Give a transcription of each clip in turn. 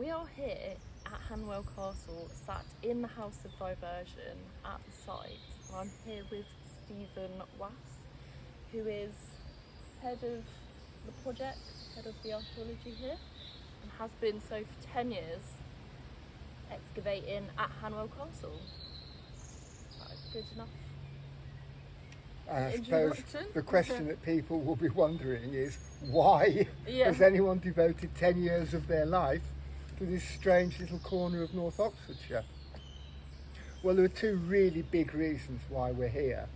We are here at Hanwell Castle, sat in the House of Diversion at the site. I'm here with Stephen Wass, who is head of the project, head of the archaeology here, and has been so for 10 years excavating at Hanwell Castle. Is that a good enough And I suppose introduction? the question that people will be wondering is, why has anyone devoted 10 years of their life to this strange little corner of North Oxfordshire? Well, there are two really big reasons why we're here,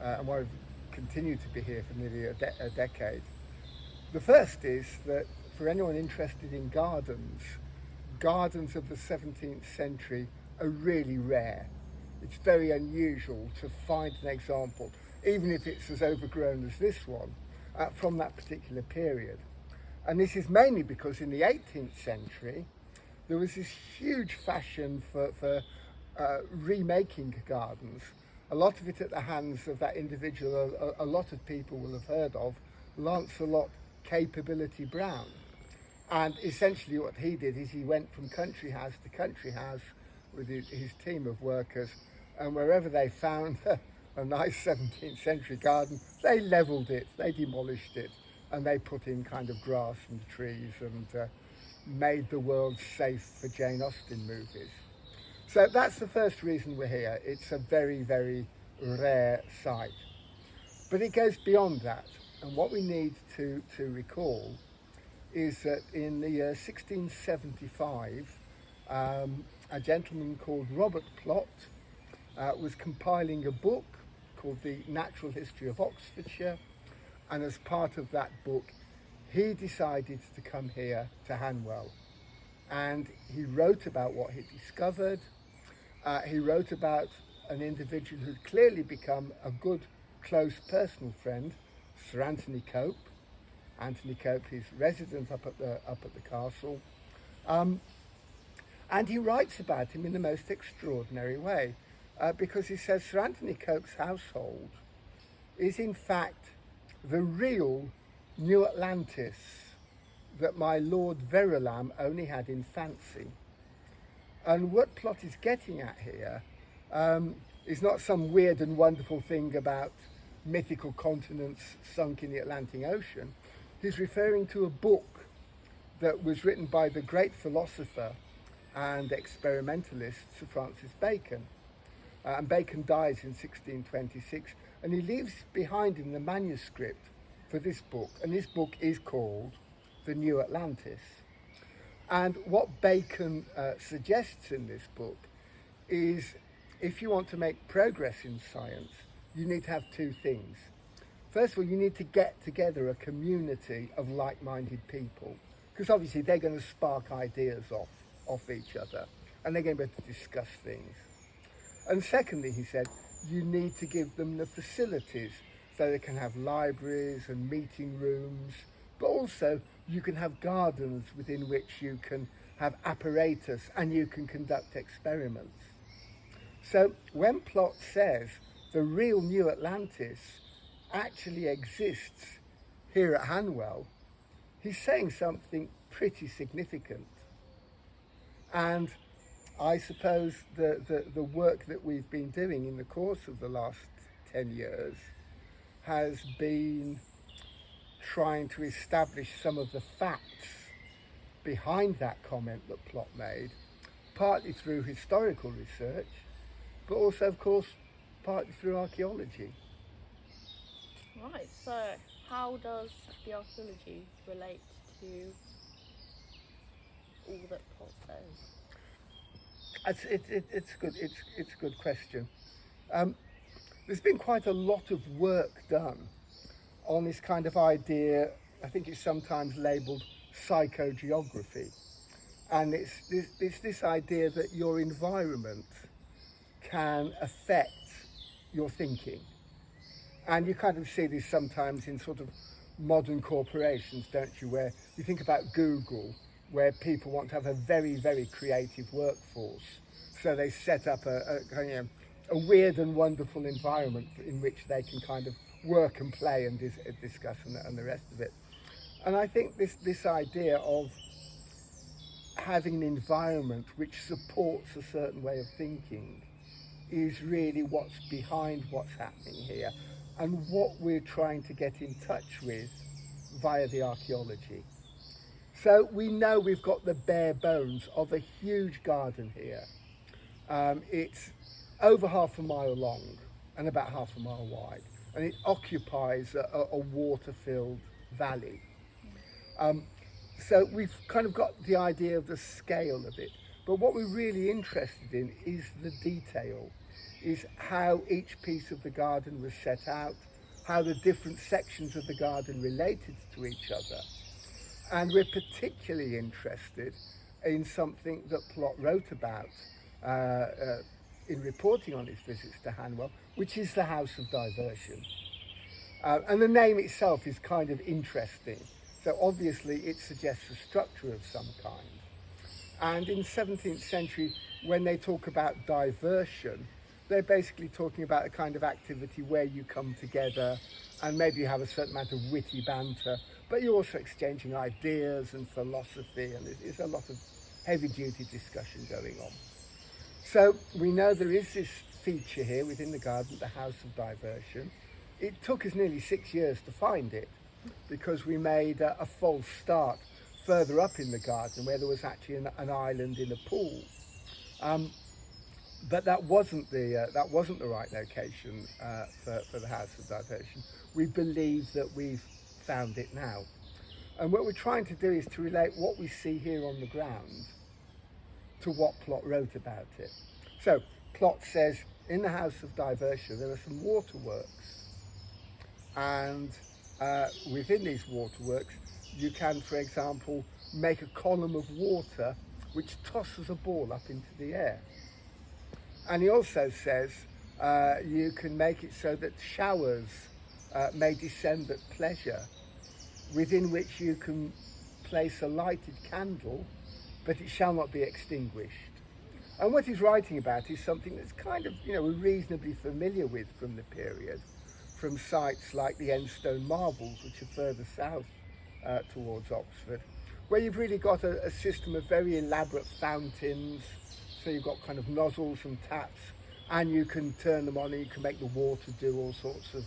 and why we've continued to be here for nearly a decade. The first is that for anyone interested in gardens of the 17th century are really rare. It's very unusual to find an example, even if it's as overgrown as this one, from that particular period. And this is mainly because in the 18th century, there was this huge fashion for remaking gardens. A lot of it at the hands of that individual a lot of people will have heard of, Lancelot Capability Brown. And essentially what he did is he went from country house to country house with his team of workers, and wherever they found a nice 17th century garden, they levelled it, they demolished it, and they put in kind of grass and trees and made the world safe for Jane Austen movies. So that's the first reason we're here. It's a very, very rare site. But it goes beyond that, and what we need to recall is that in the year 1675, a gentleman called Robert Plot was compiling a book called The Natural History of Oxfordshire, and as part of that book he decided to come here to Hanwell, and he wrote about what he discovered. He wrote about an individual who'd clearly become a good close personal friend, Sir Anthony Cope. Anthony Cope is resident up at the castle, and he writes about him in the most extraordinary way, because he says Sir Anthony Cope's household is in fact the real New Atlantis that my Lord Verulam only had in fancy. And what Plot is getting at here is not some weird and wonderful thing about mythical continents sunk in the Atlantic Ocean. He's referring to a book that was written by the great philosopher and experimentalist Sir Francis Bacon. And Bacon dies in 1626, and he leaves behind him the manuscript for this book, and this book is called The New Atlantis. And what Bacon suggests in this book is, if you want to make progress in science, you need to have two things. First of all, you need to get together a community of like-minded people, because obviously they're going to spark ideas off each other, and they're going to be able to discuss things. And secondly, he said, you need to give them the facilities so they can have libraries and meeting rooms, but also you can have gardens within which you can have apparatus and you can conduct experiments. So when Plot says the real New Atlantis actually exists here at Hanwell, he's saying something pretty significant. And I suppose the work that we've been doing in the course of the last 10 years has been trying to establish some of the facts behind that comment that Plot made, partly through historical research, but also, of course, partly through archaeology. Right, so how does the archaeology relate to all that Plot says? It's a good question. There's been quite a lot of work done on this kind of idea. I think it's sometimes labelled psychogeography, and it's this idea that your environment can affect your thinking. And you kind of see this sometimes in sort of modern corporations, don't you, where you think about Google, where people want to have a very, very creative workforce. So they set up a weird and wonderful environment in which they can kind of work and play and discuss and the rest of it. And I think this idea of having an environment which supports a certain way of thinking is really what's behind what's happening here, and what we're trying to get in touch with via the archaeology. So we know we've got the bare bones of a huge garden here. It's over half a mile long and about half a mile wide, and it occupies a water-filled valley. So we've kind of got the idea of the scale of it, but what we're really interested in is the detail, is how each piece of the garden was set out, how the different sections of the garden related to each other. And we're particularly interested in something that Plot wrote about in reporting on his visits to Hanwell, which is the House of Diversion. And the name itself is kind of interesting. So obviously it suggests a structure of some kind. And in the 17th century, when they talk about diversion, they're basically talking about a kind of activity where you come together and maybe you have a certain amount of witty banter, but you're also exchanging ideas and philosophy, and there's a lot of heavy-duty discussion going on. So we know there is this feature here within the garden, the House of Diversion. It took us nearly 6 years to find it, because we made a false start further up in the garden where there was actually an island in a pool. But that wasn't the right location for the House of Diversion. We believe that we've found it now. And what we're trying to do is to relate what we see here on the ground to what Plot wrote about it. So Plot says in the House of Diversion there are some waterworks, and within these waterworks you can, for example, make a column of water which tosses a ball up into the air. And he also says you can make it so that showers may descend at pleasure, within which you can place a lighted candle, but it shall not be extinguished. And what he's writing about is something that's kind of, we're reasonably familiar with from the period, from sites like the Enstone Marbles, which are further south towards Oxford, where you've really got a system of very elaborate fountains. So you've got kind of nozzles and taps, and you can turn them on and you can make the water do all sorts of,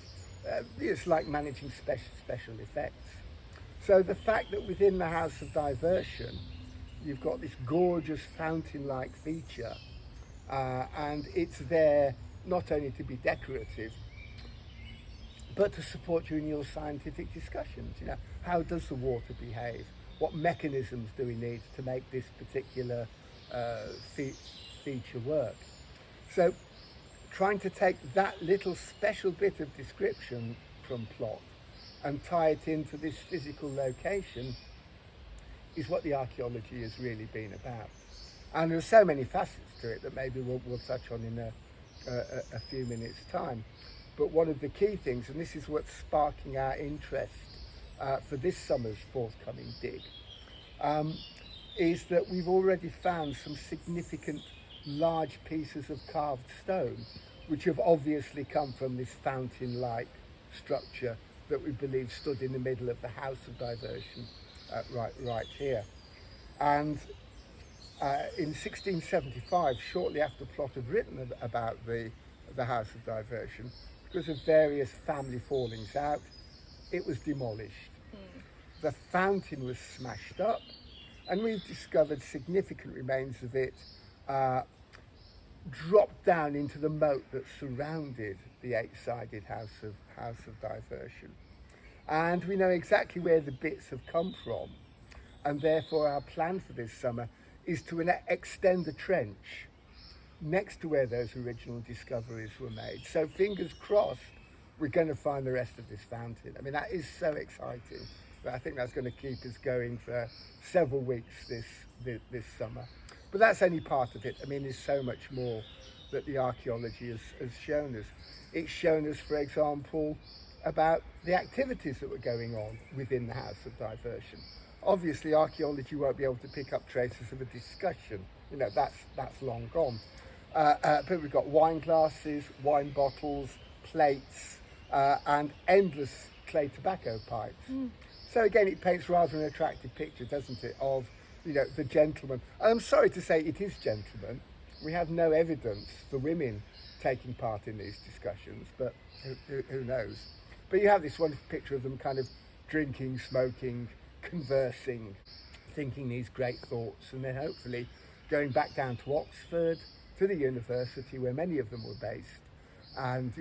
it's like managing special effects. So the fact that within the House of Diversion, you've got this gorgeous fountain-like feature, and it's there not only to be decorative, but to support you in your scientific discussions. How does the water behave? What mechanisms do we need to make this particular feature work? So trying to take that little special bit of description from Plot and tie it into this physical location is what the archaeology has really been about. And there are so many facets to it that maybe we'll touch on in a few minutes' time. But one of the key things, and this is what's sparking our interest for this summer's forthcoming dig, is that we've already found some significant large pieces of carved stone, which have obviously come from this fountain-like structure that we believe stood in the middle of the House of Diversion, right here. And in 1675, shortly after Plot had written about the House of Diversion, because of various family fallings out, it was demolished. The fountain was smashed up, and we've discovered significant remains of it dropped down into the moat that surrounded the eight-sided House of Diversion. And we know exactly where the bits have come from, and therefore our plan for this summer is to extend the trench next to where those original discoveries were made. So fingers crossed, we're going to find the rest of this fountain. I mean, that is so exciting. But I think that's going to keep us going for several weeks this summer. But that's only part of it. I mean, there's so much more that the archaeology has shown us. It's shown us, for example, about the activities that were going on within the House of Diversion. Obviously, archaeology won't be able to pick up traces of a discussion. That's long gone. But we've got wine glasses, wine bottles, plates, and endless clay tobacco pipes. So again, it paints rather an attractive picture, doesn't it, of the gentleman. I'm sorry to say it is gentlemen. We have no evidence for women taking part in these discussions, but who knows? But you have this wonderful picture of them kind of drinking, smoking, conversing, thinking these great thoughts, and then hopefully going back down to Oxford, to the university where many of them were based, and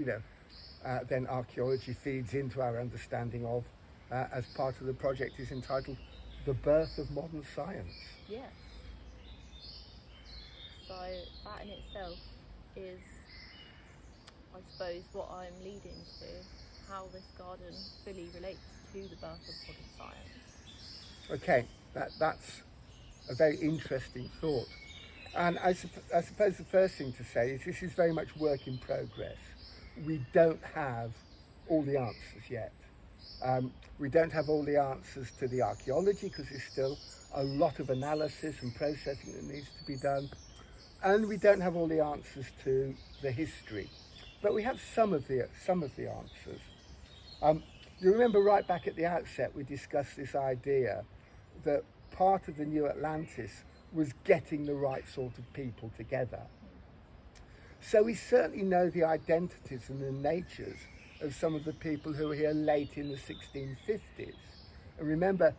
then archaeology feeds into our understanding of, as part of the project is entitled The Birth of Modern Science. Yes. So that in itself is, I suppose, what I'm leading to, how this garden fully relates to the birth of modern science. Okay, that's a very interesting thought. And I suppose the first thing to say is this is very much work in progress. We don't have all the answers yet. We don't have all the answers to the archaeology because there's still a lot of analysis and processing that needs to be done. And we don't have all the answers to the history. But we have some of the answers. You remember right back at the outset we discussed this idea that part of the new Atlantis was getting the right sort of people together. So we certainly know the identities and the natures of some of the people who were here late in the 1650s. And remember,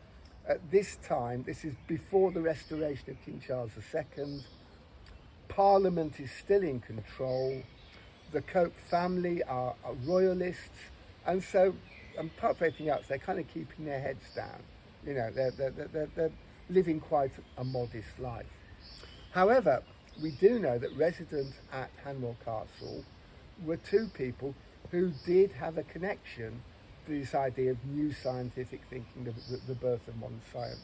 at this time, this is before the restoration of King Charles II, Parliament is still in control, the Cope family are royalists, and so, and apart from everything else, they're kind of keeping their heads down. They're living quite a modest life. However, we do know that resident at Hanwell Castle were two people who did have a connection to this idea of new scientific thinking, the birth of modern science.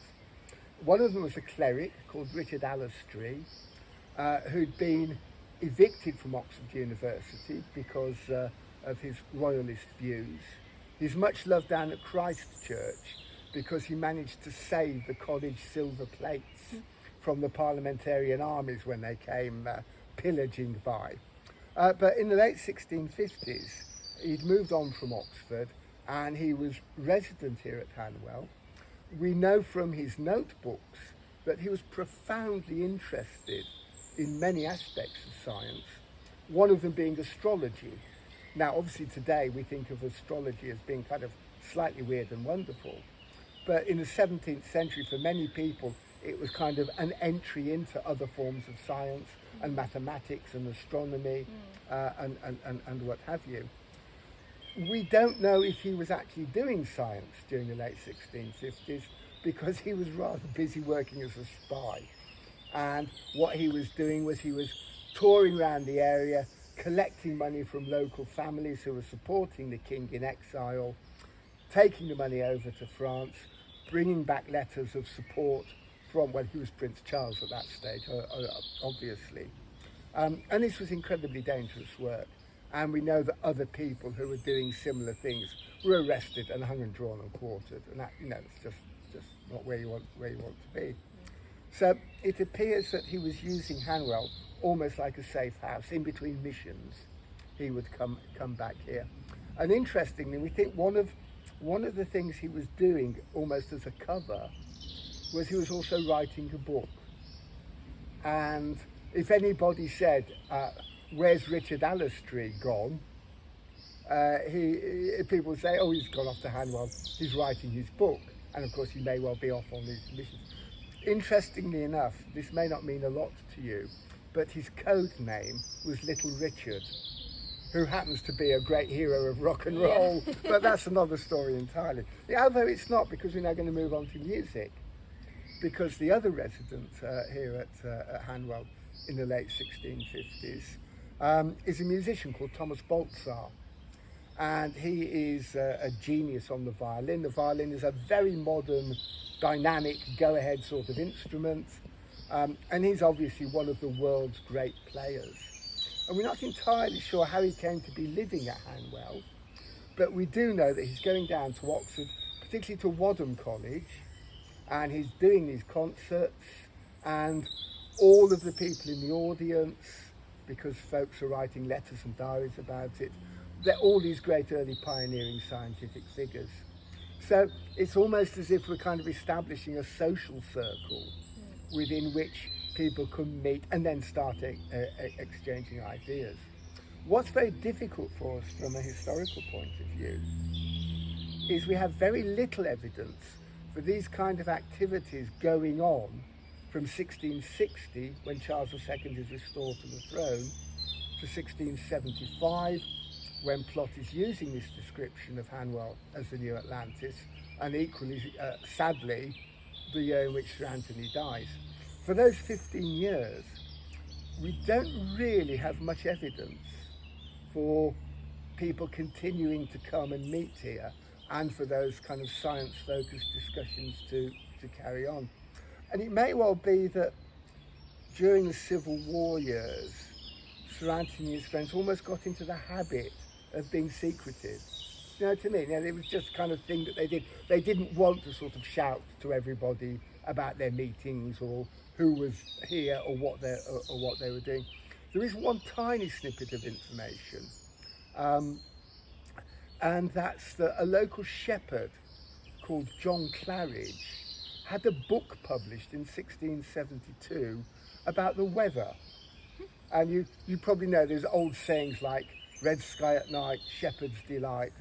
One of them was a cleric called Richard Alastry, who'd been evicted from Oxford University because of his royalist views. He's much loved down at Christ Church because he managed to save the college silver plates from the parliamentarian armies when they came pillaging by. But in the late 1650s, he'd moved on from Oxford and he was resident here at Hanwell. We know from his notebooks that he was profoundly interested in many aspects of science, one of them being astrology. Now, obviously today we think of astrology as being kind of slightly weird and wonderful, but in the 17th century, for many people, it was kind of an entry into other forms of science and mathematics and astronomy and what have you. We don't know if he was actually doing science during the late 1650s because he was rather busy working as a spy. And what he was doing was he was touring around the area, collecting money from local families who were supporting the king in exile, taking the money over to France, bringing back letters of support from, well, he was Prince Charles at that stage, obviously. And this was incredibly dangerous work. And we know that other people who were doing similar things were arrested and hung and drawn and quartered. And that, it's just not where you want to be. So it appears that he was using Hanwell almost like a safe house. In between missions, he would come back here. And interestingly, we think one of the things he was doing almost as a cover was he was also writing a book. And if anybody said, where's Richard Alastry gone? People would say, oh, he's gone off to Hanwell, he's writing his book. And of course, he may well be off on these missions. Interestingly enough, this may not mean a lot to you, but his code name was Little Richard, who happens to be a great hero of rock and roll, but that's another story entirely. Although it's not, because we're now going to move on to music, because the other resident here at Hanwell in the late 1650s is a musician called Thomas Baltzar, and he is a genius on the violin. The violin is a very modern, dynamic, go-ahead sort of instrument, and he's obviously one of the world's great players. And we're not entirely sure how he came to be living at Hanwell, but we do know that he's going down to Oxford, particularly to Wadham College, and he's doing these concerts, and all of the people in the audience, because folks are writing letters and diaries about it, they're all these great early pioneering scientific figures. So it's almost as if we're kind of establishing a social circle within which people can meet and then start exchanging ideas. What's very difficult for us from a historical point of view is we have very little evidence for these kind of activities going on from 1660, when Charles II is restored to the throne, to 1675, when Plott is using this description of Hanwell as the new Atlantis, and equally, sadly, the year in which Sir Anthony dies. For those 15 years, we don't really have much evidence for people continuing to come and meet here, and for those kind of science-focused discussions to carry on. And it may well be that during the Civil War years, Sir Anthony and his friends almost got into the habit of being secretive. You know what I mean? You know, it was just kind of thing that they did. They didn't want to sort of shout to everybody about their meetings or who was here or what they were doing. There is one tiny snippet of information, and that's that a local shepherd called John Claridge had a book published in 1672 about the weather. And you probably know there's old sayings like red sky at night, shepherd's delight.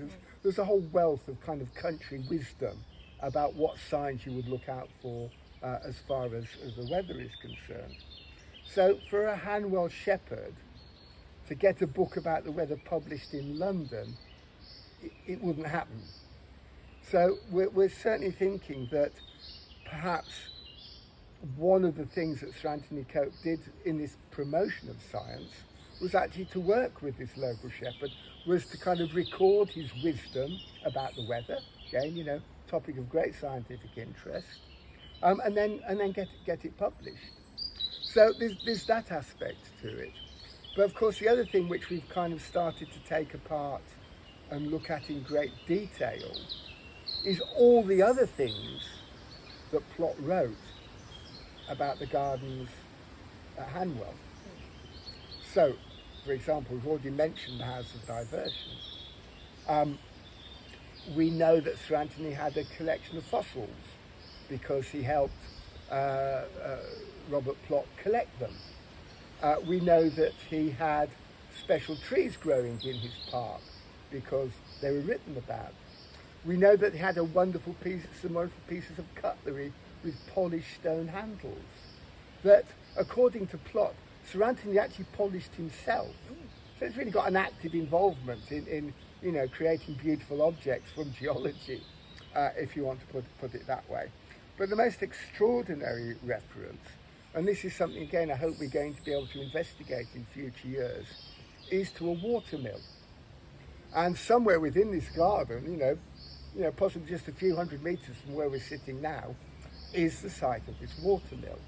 There's a whole wealth of kind of country wisdom about what signs you would look out for as far as the weather is concerned. So for a Hanwell shepherd to get a book about the weather published in London, it wouldn't happen. So we're certainly thinking that perhaps one of the things that Sir Anthony Coke did in this promotion of science was actually to work with this local shepherd, was to kind of record his wisdom about the weather, again, you know, topic of great scientific interest, and then get it published. So there's that aspect to it. But of course, the other thing which we've kind of started to take apart and look at in great detail is all the other things that Plott wrote about the gardens at Hanwell. So, for example, we've already mentioned the House of Diversion. We know that Sir Anthony had a collection of fossils because he helped Robert Plott collect them. We know that he had special trees growing in his park because they were written about. We know that he had some wonderful pieces of cutlery with polished stone handles that, according to Plott, Sir Anthony actually polished himself. So it's really got an active involvement in you know, creating beautiful objects from geology, if you want to put it that way. But the most extraordinary reference, and this is something again I hope we're going to be able to investigate in future years, is to a watermill. And somewhere within this garden, you know, possibly just a few hundred meters from where we're sitting now, is the site of this watermill.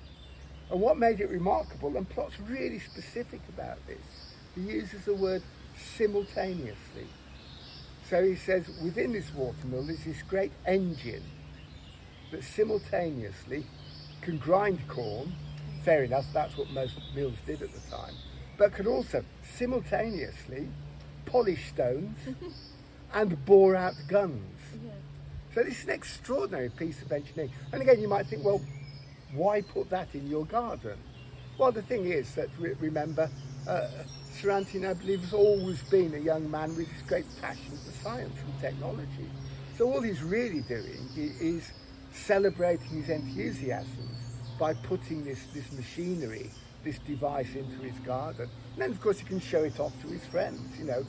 And what made it remarkable, and Plott's really specific about this, he uses the word simultaneously. So he says within this watermill there's this great engine that simultaneously can grind corn, fair enough, that's what most mills did at the time, but can also simultaneously polish stones and bore out guns. Yeah. So this is an extraordinary piece of engineering. And again, you might think, well, why put that in your garden? Well, the thing is that, remember, Sir Anthony, I believe, has always been a young man with this great passion for science and technology. So all he's really doing is celebrating his enthusiasms by putting this machinery, this device into his garden. And then, of course, he can show it off to his friends, you know.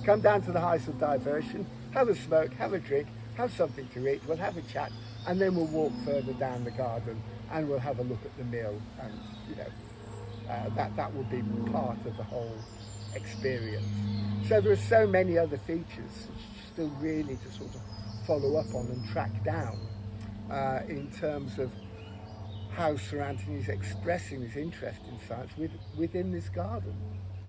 Come down to the House of Diversion, have a smoke, have a drink, have something to eat, we'll have a chat, and then we'll walk further down the garden and we'll have a look at the mill, and, you know, that will be part of the whole experience. So there are so many other features still really to sort of follow up on and track down in terms of how Sir Anthony is expressing his interest in science within this garden.